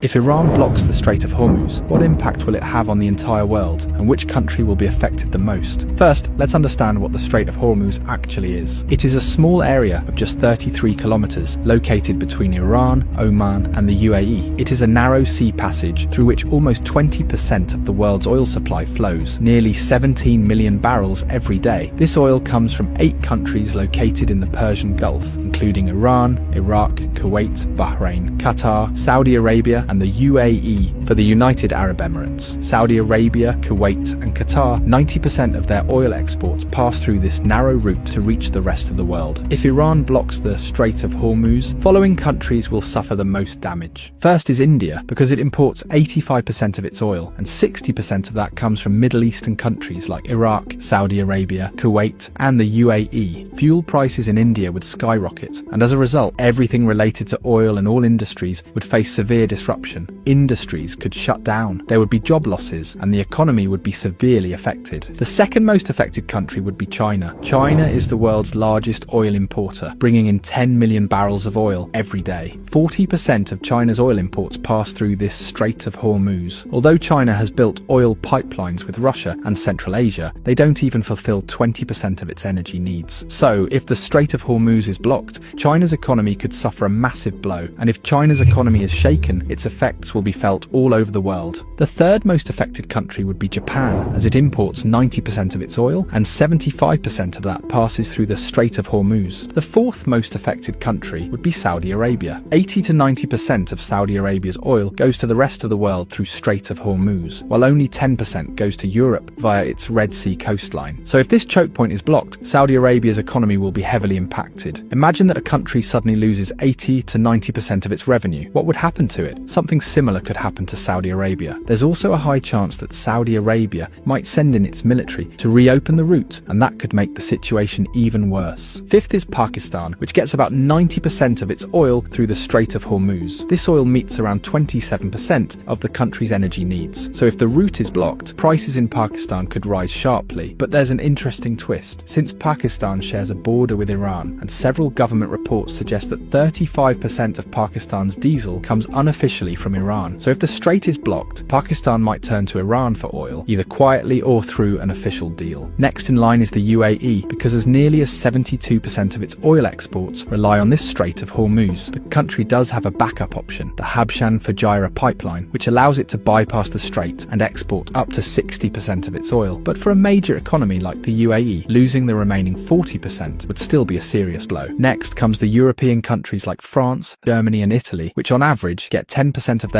If Iran blocks the Strait of Hormuz, what impact will it have on the entire world, and which country will be affected the most? First, let's understand what the Strait of Hormuz actually is. It is a small area of just 33 kilometers located between Iran, Oman, and the UAE. It is a narrow sea passage through which almost 20% of the world's oil supply flows, nearly 17 million barrels every day. This oil comes from 8 countries located in the Persian Gulf, including Iran, Iraq, Kuwait, Bahrain, Qatar, Saudi Arabia, and the UAE for the United Arab Emirates. Saudi Arabia, Kuwait, and Qatar, 90% of their oil exports pass through this narrow route to reach the rest of the world. If Iran blocks the Strait of Hormuz, following countries will suffer the most damage. First is India, because it imports 85% of its oil, and 60% of that comes from Middle Eastern countries like Iraq, Saudi Arabia, Kuwait, and the UAE. Fuel prices in India would skyrocket, and as a result, everything related to oil and all industries would face severe disruption. Industries could shut down, there would be job losses, and the economy would be severely affected. The second most affected country would be China. China is the world's largest oil importer, bringing in 10 million barrels of oil every day. 40% of China's oil imports pass through this Strait of Hormuz. Although China has built oil pipelines with Russia and Central Asia, they don't even fulfill 20% of its energy needs. So, if the Strait of Hormuz is blocked, China's economy could suffer a massive blow, and if China's economy is shaken, its effects will be felt all over the world. The third most affected country would be Japan, as it imports 90% of its oil, and 75% of that passes through the Strait of Hormuz. The fourth most affected country would be Saudi Arabia. 80 to 90% of Saudi Arabia's oil goes to the rest of the world through Strait of Hormuz, while only 10% goes to Europe via its Red Sea coastline. So if this choke point is blocked, Saudi Arabia's economy will be heavily impacted. Imagine that a country suddenly loses 80 to 90% of its revenue. What would happen to it? Something similar could happen to Saudi Arabia. There's also a high chance that Saudi Arabia might send in its military to reopen the route, and that could make the situation even worse. Fifth is Pakistan, which gets about 90% of its oil through the Strait of Hormuz. This oil meets around 27% of the country's energy needs. So if the route is blocked, prices in Pakistan could rise sharply. But there's an interesting twist. Since Pakistan shares a border with Iran, and several government reports suggest that 35% of Pakistan's diesel comes unofficially from Iran. So if the strait is blocked, Pakistan might turn to Iran for oil, either quietly or through an official deal. Next in line is the UAE, because as nearly as 72% of its oil exports rely on this Strait of Hormuz. The country does have a backup option, the Habshan-Fujairah pipeline, which allows it to bypass the strait and export up to 60% of its oil. But for a major economy like the UAE, losing the remaining 40% would still be a serious blow. Next comes the European countries like France, Germany and Italy, which on average get 10% of their